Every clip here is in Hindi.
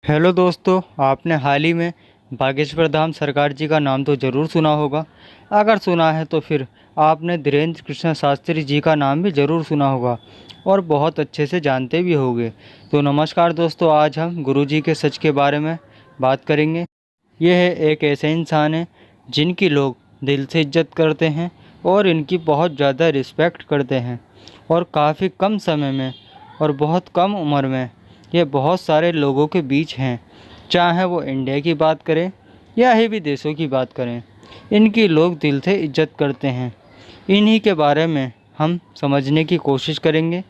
हेलो दोस्तों, आपने हाल ही में बागेश्वर धाम सरकार जी का नाम तो ज़रूर सुना होगा। अगर सुना है तो फिर आपने धीरेन्द्र कृष्ण शास्त्री जी का नाम भी ज़रूर सुना होगा और बहुत अच्छे से जानते भी होंगे। तो नमस्कार दोस्तों, आज हम गुरु जी के सच के बारे में बात करेंगे। यह एक ऐसे इंसान हैं जिनकी लोग दिल से इज्जत करते हैं और इनकी बहुत ज़्यादा रिस्पेक्ट करते हैं और काफ़ी कम समय में और बहुत कम उम्र में ये बहुत सारे लोगों के बीच हैं। चाहे वो इंडिया की बात करें या ही भी देशों की बात करें, इनकी लोग दिल से इज्जत करते हैं। इन्हीं के बारे में हम समझने की कोशिश करेंगे।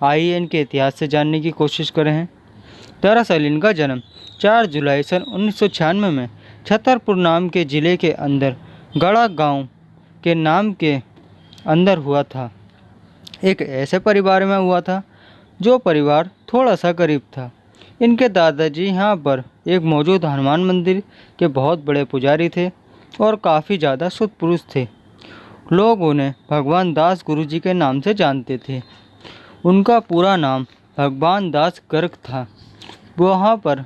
आइए इनके इतिहास से जानने की कोशिश करें। दरअसल इनका जन्म 4 जुलाई सन 1996 में छतरपुर नाम के ज़िले के अंदर गड़ा गांव के नाम के अंदर हुआ था। एक ऐसे परिवार में हुआ था जो परिवार थोड़ा सा गरीब था। इनके दादाजी यहाँ पर एक मौजूद हनुमान मंदिर के बहुत बड़े पुजारी थे और काफ़ी ज़्यादा सत्पुरुष थे। लोग उन्हें भगवान दास गुरु जी के नाम से जानते थे। उनका पूरा नाम भगवान दास गर्ग था। वहाँ पर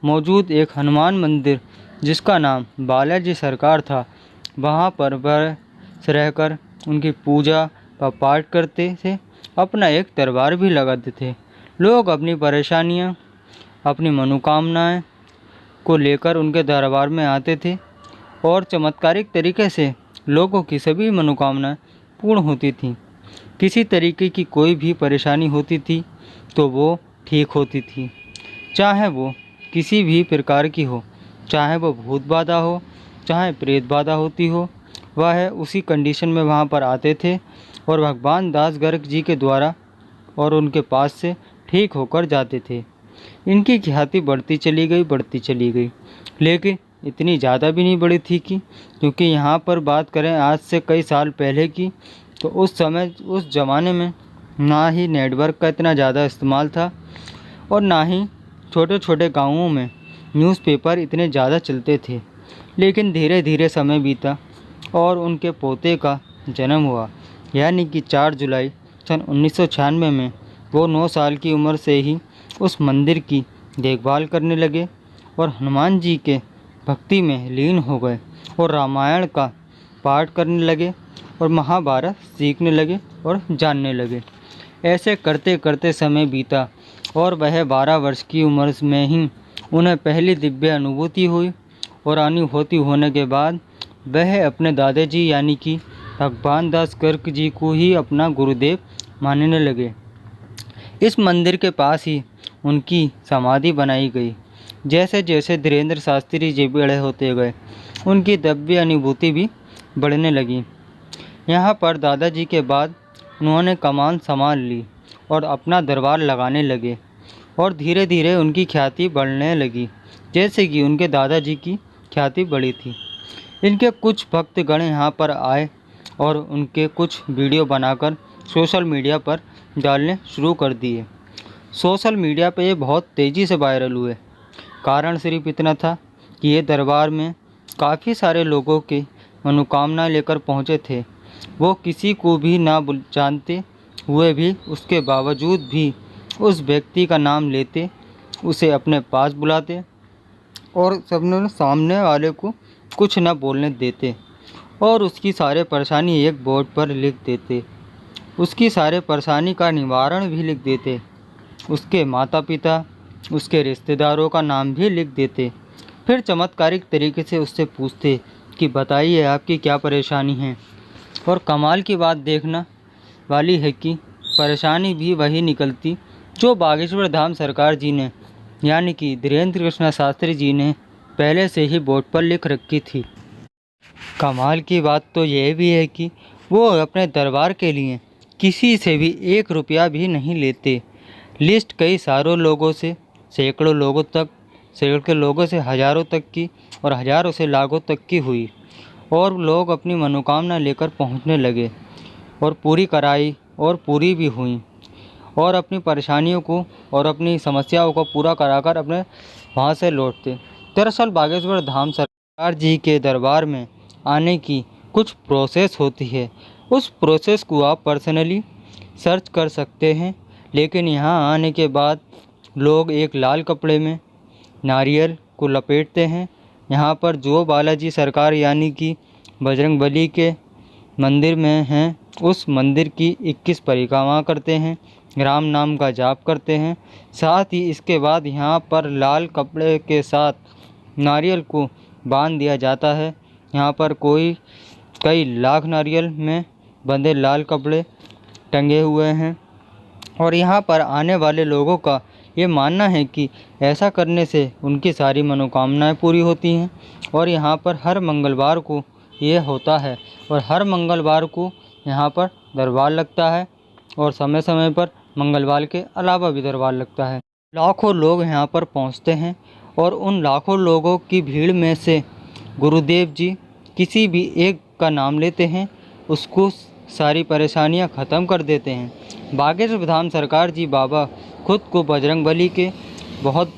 मौजूद एक हनुमान मंदिर जिसका नाम बालाजी सरकार था, वहाँ पर वह रहकर उनकी पूजा व पाठ करते थे। अपना एक दरबार भी लगाते थे। लोग अपनी परेशानियाँ, अपनी मनोकामनाएं को लेकर उनके दरबार में आते थे और चमत्कारिक तरीके से लोगों की सभी मनोकामनाएं पूर्ण होती थीं। किसी तरीके की कोई भी परेशानी होती थी तो वो ठीक होती थी, चाहे वो किसी भी प्रकार की हो, चाहे वो भूत बाधा हो, चाहे प्रेत बाधा होती हो। वह उसी कंडीशन में वहाँ पर आते थे और भगवान दास गर्ग जी के द्वारा और उनके पास से ठीक होकर जाते थे। इनकी ख्याति बढ़ती चली गई, लेकिन इतनी ज़्यादा भी नहीं बढ़ी थी क्योंकि यहाँ पर बात करें आज से कई साल पहले की, तो उस ज़माने में ना ही नेटवर्क का इतना ज़्यादा इस्तेमाल था और ना ही छोटे छोटे गाँवों में न्यूज़पेपर इतने ज़्यादा चलते थे। लेकिन धीरे धीरे समय बीता और उनके पोते का जन्म हुआ, यानी कि 4 जुलाई सन 1996 में वो 9 साल की उम्र से ही उस मंदिर की देखभाल करने लगे और हनुमान जी के भक्ति में लीन हो गए और रामायण का पाठ करने लगे और महाभारत सीखने लगे और जानने लगे। ऐसे करते करते समय बीता और वह 12 वर्ष की उम्र में ही उन्हें पहली दिव्य अनुभूति हुई और अनुभूति होने के बाद वह अपने दादाजी यानी कि भगवान दास गर्ग जी को ही अपना गुरुदेव मानने लगे। इस मंदिर के पास ही उनकी समाधि बनाई गई। जैसे जैसे धीरेन्द्र शास्त्री जी बड़े होते गए, उनकी दिव्य अनुभूति भी बढ़ने लगी। यहाँ पर दादाजी के बाद उन्होंने कमान संभाल ली और अपना दरबार लगाने लगे और धीरे धीरे उनकी ख्याति बढ़ने लगी, जैसे कि उनके दादाजी की ख्याति बढ़ी थी। इनके कुछ भक्तगण यहाँ पर आए और उनके कुछ वीडियो बनाकर सोशल मीडिया पर डालने शुरू कर दिए। सोशल मीडिया पे ये बहुत तेज़ी से वायरल हुए। कारण सिर्फ इतना था कि ये दरबार में काफ़ी सारे लोगों के मनोकामना लेकर पहुँचे थे। वो किसी को भी ना जानते हुए भी उसके बावजूद भी उस व्यक्ति का नाम लेते, उसे अपने पास बुलाते और सामने वाले को कुछ न बोलने देते और उसकी सारे परेशानी एक बोर्ड पर लिख देते। उसकी सारे परेशानी का निवारण भी लिख देते। उसके माता पिता, उसके रिश्तेदारों का नाम भी लिख देते। फिर चमत्कारिक तरीके से उससे पूछते कि बताइए आपकी क्या परेशानी है। और कमाल की बात देखना वाली है कि परेशानी भी वही निकलती जो बागेश्वर धाम सरकार जी ने यानी कि धीरेन्द्र कृष्ण शास्त्री जी ने पहले से ही बोर्ड पर लिख रखी थी। कमाल की बात तो यह भी है कि वो अपने दरबार के लिए किसी से भी 1 रुपया भी नहीं लेते। लिस्ट कई सारों लोगों से, सैकड़ों लोगों से हज़ारों तक की और हज़ारों से लाखों तक की हुई और लोग अपनी मनोकामना लेकर पहुंचने लगे और पूरी कराई और पूरी भी हुई और अपनी परेशानियों को और अपनी समस्याओं को पूरा कराकर अपने वहाँ से लौटते। दरअसल बागेश्वर धाम सरकार जी के दरबार में आने की कुछ प्रोसेस होती है। उस प्रोसेस को आप पर्सनली सर्च कर सकते हैं। लेकिन यहाँ आने के बाद लोग एक लाल कपड़े में नारियल को लपेटते हैं। यहाँ पर जो बालाजी सरकार यानी कि बजरंगबली के मंदिर में हैं, उस मंदिर की 21 परिक्रमा करते हैं, राम नाम का जाप करते हैं। साथ ही इसके बाद यहाँ पर लाल कपड़े के साथ नारियल को बांध दिया जाता है। यहाँ पर कई लाख नारियल में बंधे लाल कपड़े टंगे हुए हैं और यहाँ पर आने वाले लोगों का ये मानना है कि ऐसा करने से उनकी सारी मनोकामनाएं पूरी होती हैं। और यहाँ पर हर मंगलवार को ये होता है और हर मंगलवार को यहाँ पर दरबार लगता है और समय समय पर मंगलवार के अलावा भी दरबार लगता है। लाखों लोग यहाँ पर पहुँचते हैं और उन लाखों लोगों की भीड़ में से गुरुदेव जी किसी भी एक का नाम लेते हैं, उसको सारी परेशानियाँ ख़त्म कर देते हैं। बागेश्वर धाम सरकार जी बाबा खुद को बजरंगबली के बहुत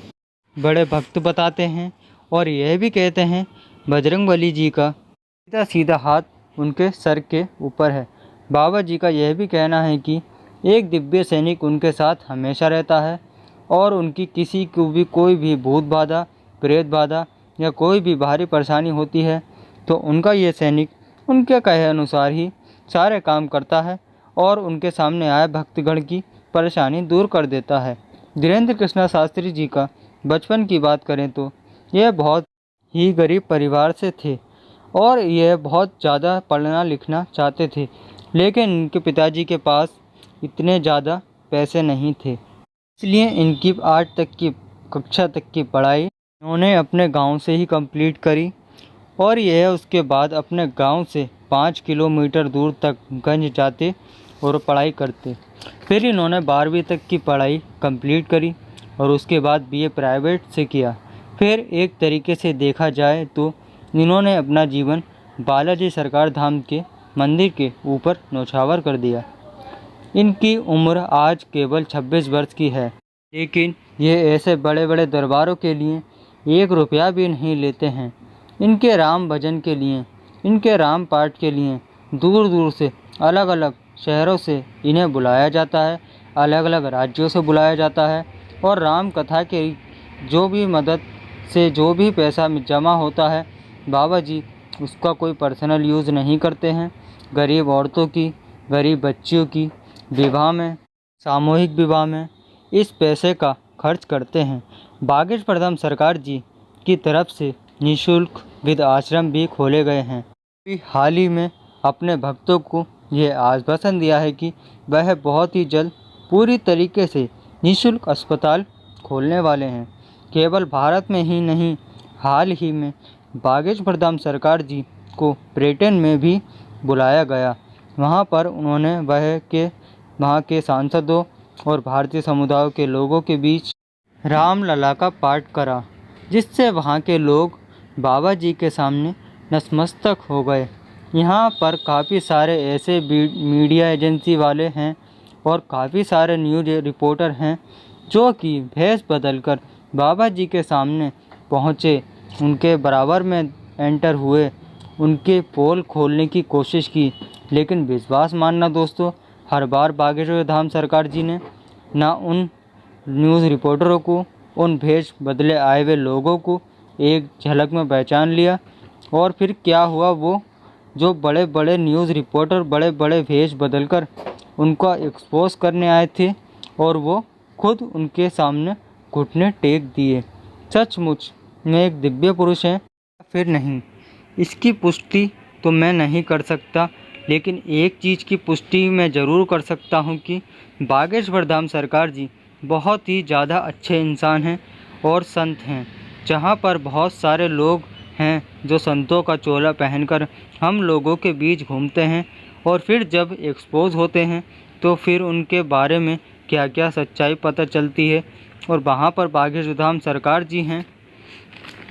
बड़े भक्त बताते हैं और यह भी कहते हैं बजरंगबली जी का सीधा सीधा हाथ उनके सर के ऊपर है। बाबा जी का यह भी कहना है कि एक दिव्य सैनिक उनके साथ हमेशा रहता है और उनकी किसी को भी कोई भी भूत बाधा, प्रेत बाधा या कोई भी भारी परेशानी होती है तो उनका ये सैनिक उनके कहे अनुसार ही सारे काम करता है और उनके सामने आए भक्तगण की परेशानी दूर कर देता है। धीरेन्द्र कृष्णा शास्त्री जी का बचपन की बात करें तो यह बहुत ही गरीब परिवार से थे और यह बहुत ज़्यादा पढ़ना लिखना चाहते थे, लेकिन इनके पिताजी के पास इतने ज़्यादा पैसे नहीं थे, इसलिए इनकी 8 तक की कक्षा तक की पढ़ाई इन्होंने अपने गांव से ही कंप्लीट करी और यह उसके बाद अपने गांव से 5 किलोमीटर दूर तक गंज जाते और पढ़ाई करते। फिर इन्होंने 12वीं तक की पढ़ाई कंप्लीट करी और उसके बाद बीए प्राइवेट से किया। फिर एक तरीके से देखा जाए तो इन्होंने अपना जीवन बालाजी सरकार धाम के मंदिर के ऊपर न्यौछावर कर दिया। इनकी उम्र आज केवल 26 वर्ष की है, लेकिन ये ऐसे बड़े बड़े दरबारों के लिए 1 रुपया भी नहीं लेते हैं। इनके राम भजन के लिए, इनके राम पाठ के लिए दूर दूर से अलग अलग शहरों से इन्हें बुलाया जाता है, अलग अलग राज्यों से बुलाया जाता है और राम कथा के जो भी मदद से जो भी पैसा जमा होता है बाबा जी उसका कोई पर्सनल यूज़ नहीं करते हैं। गरीब औरतों की, गरीब बच्चियों की विवाह में, सामूहिक विवाह में इस पैसे का खर्च करते हैं। बागेश्वर धाम सरकार जी की तरफ से निःशुल्क वृद्ध आश्रम भी खोले गए हैं। अभी हाल ही में अपने भक्तों को यह आश्वासन दिया है कि वह बहुत ही जल्द पूरी तरीके से निःशुल्क अस्पताल खोलने वाले हैं। केवल भारत में ही नहीं, हाल ही में बागेश्वर धाम सरकार जी को ब्रिटेन में भी बुलाया गया। वहाँ पर उन्होंने वहाँ के सांसदों और भारतीय समुदायों के लोगों के बीच रामलला का पाठ करा, जिससे वहाँ के लोग बाबा जी के सामने नतमस्तक हो गए। यहाँ पर काफ़ी सारे ऐसे मीडिया एजेंसी वाले हैं और काफ़ी सारे न्यूज़ रिपोर्टर हैं जो कि भेष बदलकर बाबा जी के सामने पहुँचे, उनके बराबर में एंटर हुए, उनके पोल खोलने की कोशिश की। लेकिन विश्वास मानना दोस्तों, हर बार बागेश्वर धाम सरकार जी ने ना उन न्यूज़ रिपोर्टरों को, उन भेष बदले आए हुए लोगों को एक झलक में पहचान लिया। और फिर क्या हुआ, वो जो बड़े बड़े न्यूज़ रिपोर्टर बड़े बड़े भेष बदलकर उनका एक्सपोज करने आए थे और वो खुद उनके सामने घुटने टेक दिए। सचमुच में एक दिव्य पुरुष है फिर नहीं, इसकी पुष्टि तो मैं नहीं कर सकता, लेकिन एक चीज़ की पुष्टि मैं ज़रूर कर सकता हूँ कि बागेश्वर धाम सरकार जी बहुत ही ज़्यादा अच्छे इंसान हैं और संत हैं। जहाँ पर बहुत सारे लोग हैं जो संतों का चोला पहनकर हम लोगों के बीच घूमते हैं और फिर जब एक्सपोज होते हैं तो फिर उनके बारे में क्या क्या सच्चाई पता चलती है। और वहाँ पर बागेश्वर धाम सरकार जी हैं,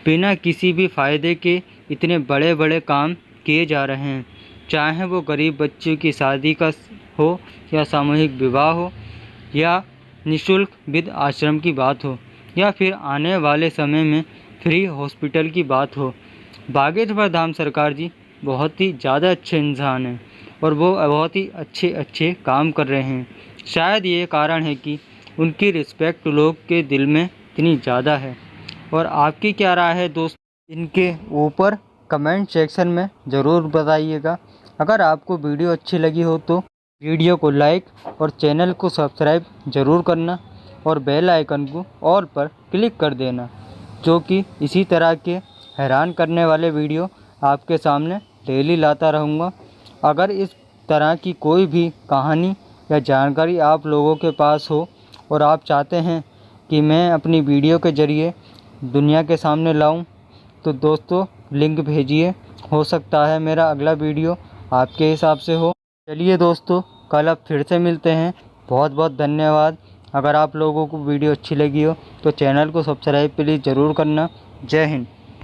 बिना किसी भी फ़ायदे के इतने बड़े बड़े काम किए जा रहे हैं, चाहे वो गरीब बच्चों की शादी का हो या सामूहिक विवाह हो या निःशुल्क वृद्ध आश्रम की बात हो या फिर आने वाले समय में फ्री हॉस्पिटल की बात हो। बागेश्वर धाम सरकार जी बहुत ही ज़्यादा अच्छे इंसान हैं और वो बहुत ही अच्छे काम कर रहे हैं। शायद ये कारण है कि उनकी रिस्पेक्ट लोग के दिल में इतनी ज़्यादा है। और आपकी क्या राय है दोस्त, इनके ऊपर कमेंट सेक्शन में ज़रूर बताइएगा। अगर आपको वीडियो अच्छी लगी हो तो वीडियो को लाइक और चैनल को सब्सक्राइब ज़रूर करना और बेल आइकन को ऑल पर क्लिक कर देना, जो कि इसी तरह के हैरान करने वाले वीडियो आपके सामने डेली लाता रहूँगा। अगर इस तरह की कोई भी कहानी या जानकारी आप लोगों के पास हो और आप चाहते हैं कि मैं अपनी वीडियो के ज़रिए दुनिया के सामने लाऊं, तो दोस्तों लिंक भेजिए, हो सकता है मेरा अगला वीडियो आपके हिसाब से हो। चलिए दोस्तों, कल अब फिर से मिलते हैं। बहुत बहुत धन्यवाद। अगर आप लोगों को वीडियो अच्छी लगी हो तो चैनल को सब्सक्राइब प्लीज़ ज़रूर करना। जय हिंद।